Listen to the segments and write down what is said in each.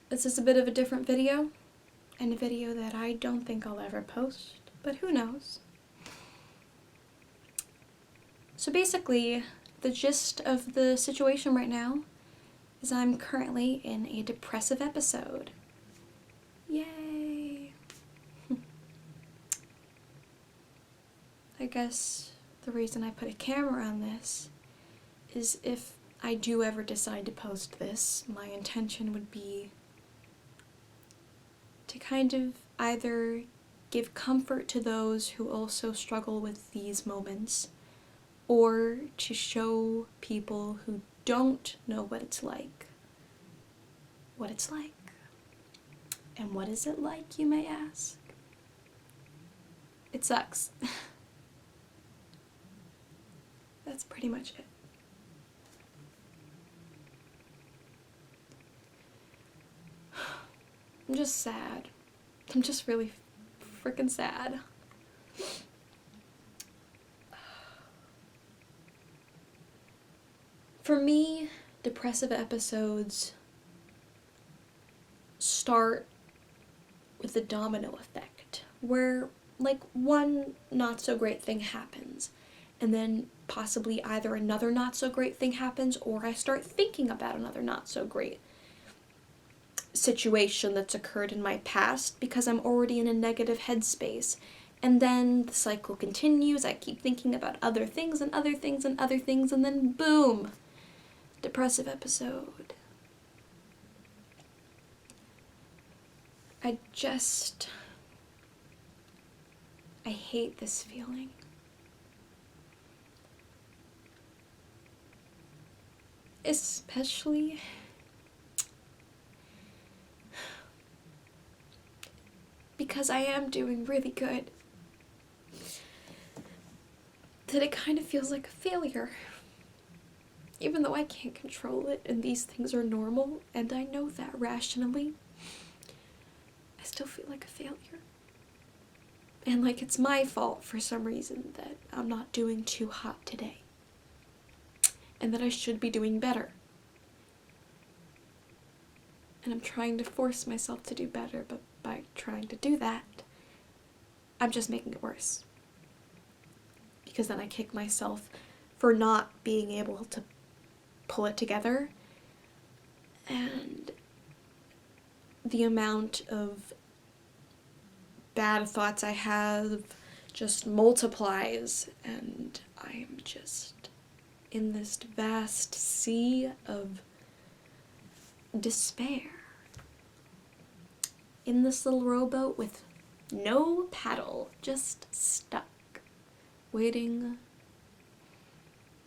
This is a bit of a different video, and a video that I don't think I'll ever post, but who knows. So basically, the gist of the situation right now is I'm currently in a depressive episode. Yay! I guess the reason I put a camera on this is if I do ever decide to post this, my intention would be to kind of either give comfort to those who also struggle with these moments, or to show people who don't know what it's like. And what is it like, you may ask? It sucks. That's pretty much it. I'm just sad. I'm just really freaking sad. For me, depressive episodes start with a domino effect, where like one not so great thing happens, and then possibly either another not so great thing happens, or I start thinking about another not so great situation that's occurred in my past because I'm already in a negative headspace. And then the cycle continues. I keep thinking about other things and other things and other things, and then boom, depressive episode. I hate this feeling. Especially because I am doing really good. That it kind of feels like a failure. Even though I can't control it and these things are normal, and I know that rationally, I still feel like a failure. And like it's my fault for some reason that I'm not doing too hot today. And that I should be doing better. And I'm trying to force myself to do better, but by trying to do that, I'm just making it worse. Because then I kick myself for not being able to pull it together. And the amount of bad thoughts I have just multiplies, and I'm just in this vast sea of despair. In this little rowboat with no paddle, just stuck, waiting,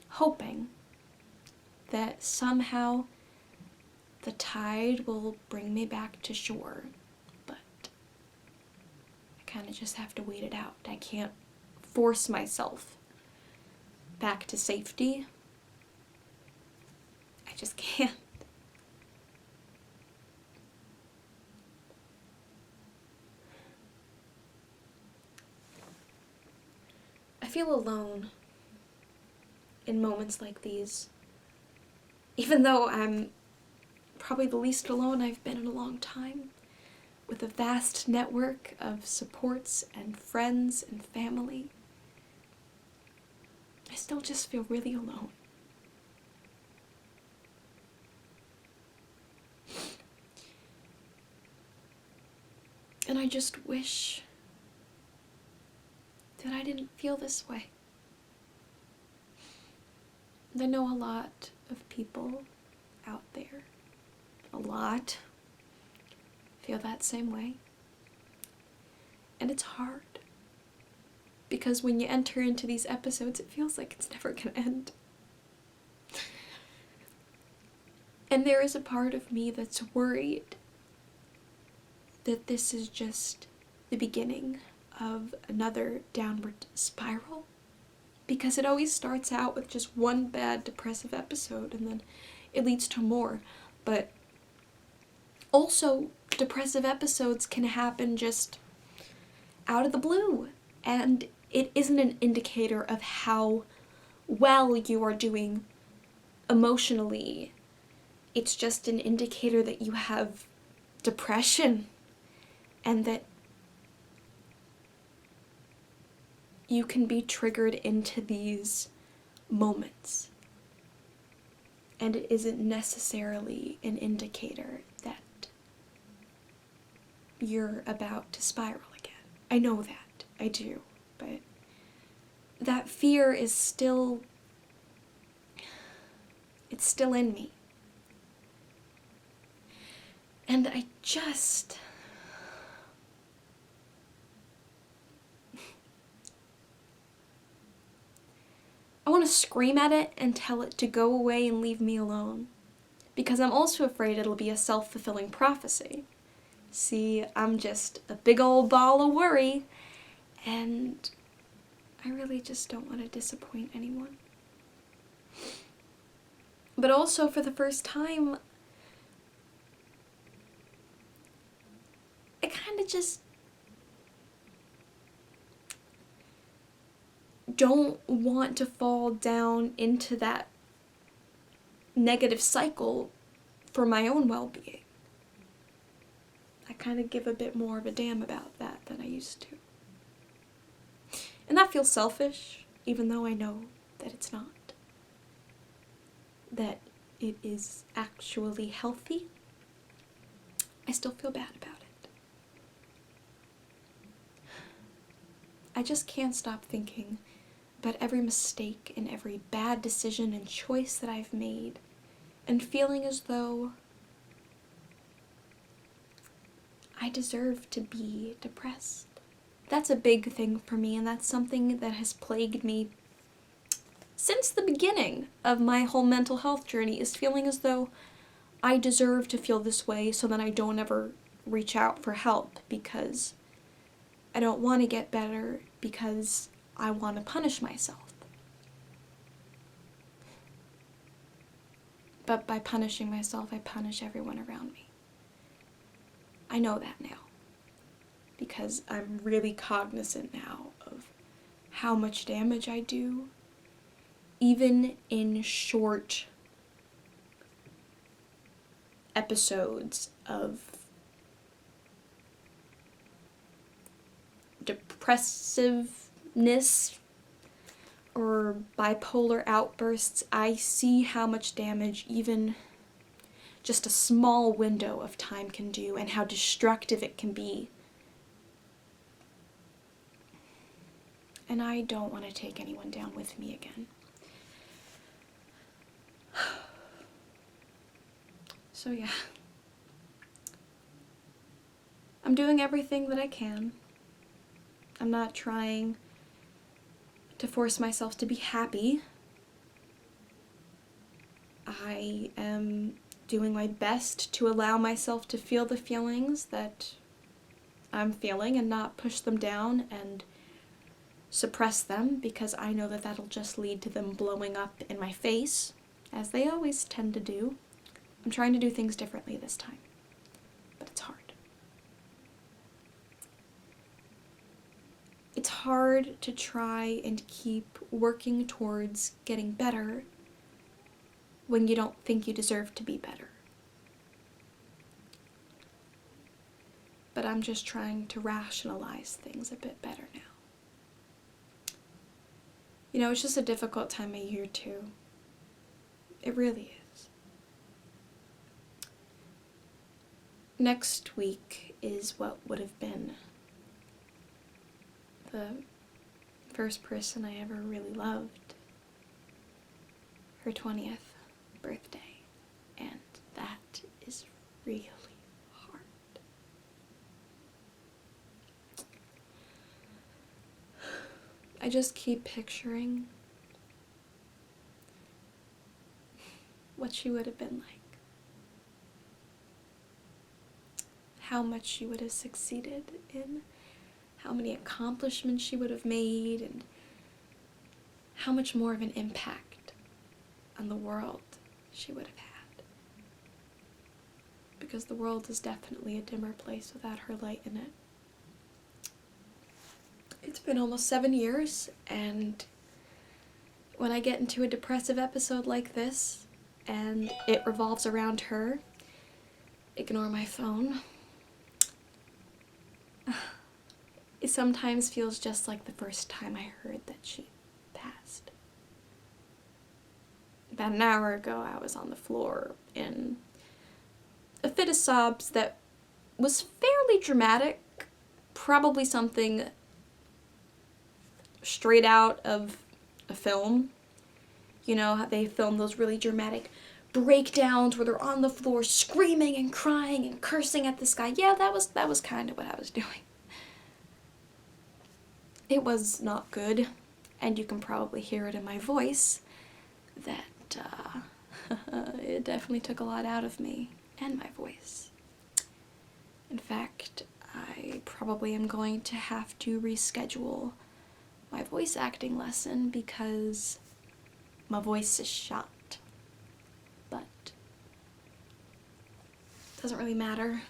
hoping that somehow the tide will bring me back to shore. But I kind of just have to wait it out. I can't force myself back to safety. I just can't. I feel alone in moments like these, even though I'm probably the least alone I've been in a long time, with a vast network of supports and friends and family. I still just feel really alone. And I just wish that I didn't feel this way. And I know a lot of people out there, feel that same way. And it's hard. Because when you enter into these episodes, it feels like it's never gonna end. And there is a part of me that's worried that this is just the beginning of another downward spiral. Because it always starts out with just one bad depressive episode and then it leads to more. But also, depressive episodes can happen just out of the blue. And it isn't an indicator of how well you are doing emotionally. It's just an indicator that you have depression, and that you can be triggered into these moments. And it isn't necessarily an indicator that you're about to spiral again. I know that. I do. But that fear is still, it's still in me. And I want to scream at it and tell it to go away and leave me alone. Because I'm also afraid it'll be a self-fulfilling prophecy. See, I'm just a big old ball of worry, and I really just don't want to disappoint anyone. But also, for the first time, I kind of just don't want to fall down into that negative cycle for my own well-being. I kind of give a bit more of a damn about that than I used to. And that feels selfish, even though I know that it's not. That it is actually healthy. I still feel bad about it. I just can't stop thinking about every mistake and every bad decision and choice that I've made, and feeling as though I deserve to be depressed. That's a big thing for me, and that's something that has plagued me since the beginning of my whole mental health journey, is feeling as though I deserve to feel this way so that I don't ever reach out for help, because I don't want to get better, because I want to punish myself. But by punishing myself, I punish everyone around me. I know that now, because I'm really cognizant now of how much damage I do, even in short episodes of depressiveness or bipolar outbursts. I see how much damage even just a small window of time can do, and how destructive it can be. And I don't want to take anyone down with me again. So yeah. I'm doing everything that I can. I'm not trying to force myself to be happy. I am doing my best to allow myself to feel the feelings that I'm feeling and not push them down and suppress them, because I know that that'll just lead to them blowing up in my face, as they always tend to do. I'm trying to do things differently this time, but it's hard. It's hard to try and keep working towards getting better when you don't think you deserve to be better. But I'm just trying to rationalize things a bit better now. You know, it's just a difficult time of year too. It really is. Next week is what would have been the first person I ever really loved, her 20th birthday, and that is really hard. I just keep picturing what she would have been like, how much she would have succeeded in, how many accomplishments she would have made, and how much more of an impact on the world she would have had. Because the world is definitely a dimmer place without her light in it. It's been almost 7 years, and when I get into a depressive episode like this, and it revolves around her, ignore my phone, it sometimes feels just like the first time I heard that she passed. About an hour ago, I was on the floor in a fit of sobs that was fairly dramatic, probably something straight out of a film. You know how they film those really dramatic breakdowns where they're on the floor screaming and crying and cursing at the sky. Yeah, that was kind of what I was doing. It was not good, and you can probably hear it in my voice that it definitely took a lot out of me and my voice. In fact, I probably am going to have to reschedule my voice acting lesson because my voice is shot. But it doesn't really matter,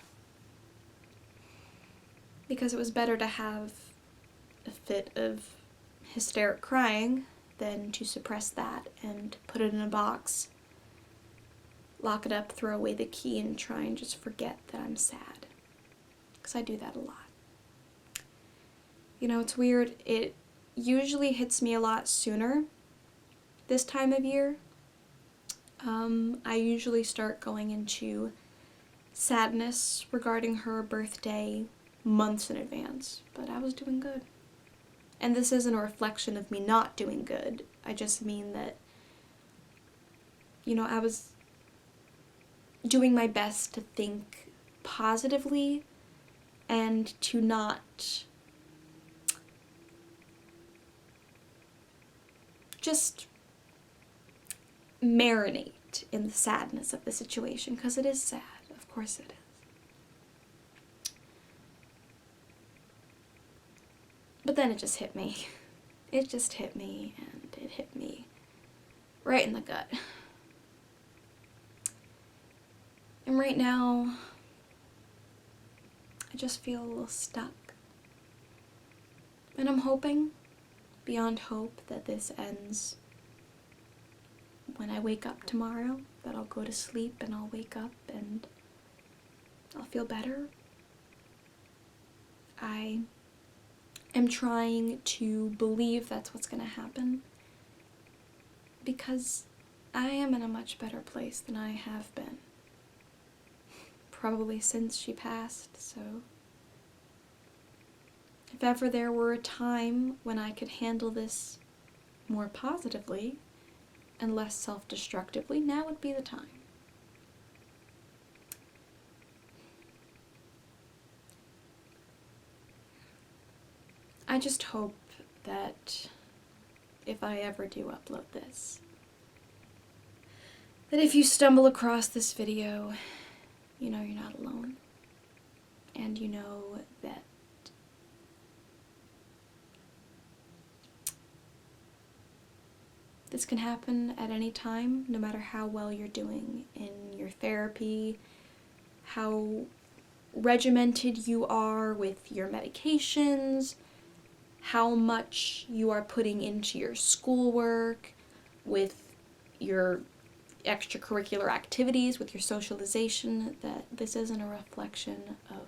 because it was better to have a fit of hysteric crying than to suppress that and put it in a box, lock it up, throw away the key, and try and just forget that I'm sad. Because I do that a lot. You know, it's weird. It usually hits me a lot sooner this time of year. I usually start going into sadness regarding her birthday months in advance, but I was doing good. And this isn't a reflection of me not doing good. I just mean that, you know, I was doing my best to think positively and to not just marinate in the sadness of the situation, because it is sad. Of course it is. But then it just hit me. It just hit me, and it hit me right in the gut. And right now, I just feel a little stuck. And I'm hoping, beyond hope, that this ends when I wake up tomorrow, that I'll go to sleep and I'll wake up and I'll feel better. I am trying to believe that's what's going to happen, because I am in a much better place than I have been, probably since she passed. So if ever there were a time when I could handle this more positively and less self-destructively, now would be the time. I just hope that if I ever do upload this, that if you stumble across this video, you know you're not alone. And you know that this can happen at any time, no matter how well you're doing in your therapy, how regimented you are with your medications, how much you are putting into your schoolwork, with your extracurricular activities, with your socialization, that this isn't a reflection of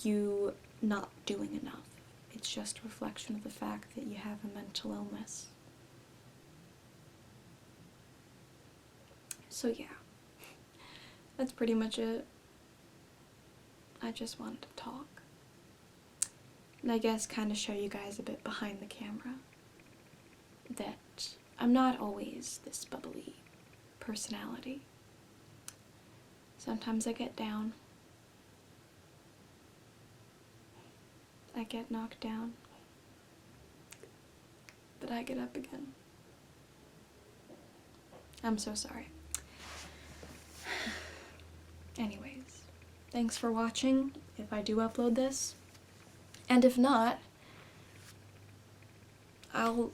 you not doing enough. It's just a reflection of the fact that you have a mental illness. So yeah, that's pretty much it. I just wanted to talk. And I guess kind of show you guys a bit behind the camera that I'm not always this bubbly personality. Sometimes I get down. I get knocked down. But I get up again. I'm so sorry. Anyways, thanks for watching if I do upload this. And if not, I'll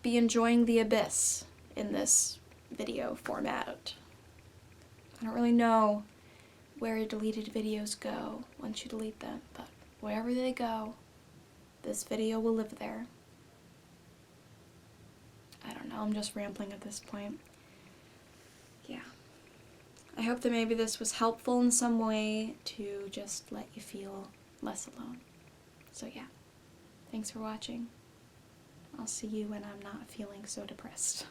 be enjoying the abyss in this video format. I don't really know where deleted videos go once you delete them, but wherever they go, this video will live there. I don't know, I'm just rambling at this point. Yeah. I hope that maybe this was helpful in some way to just let you feel less alone. So yeah, thanks for watching. I'll see you when I'm not feeling so depressed.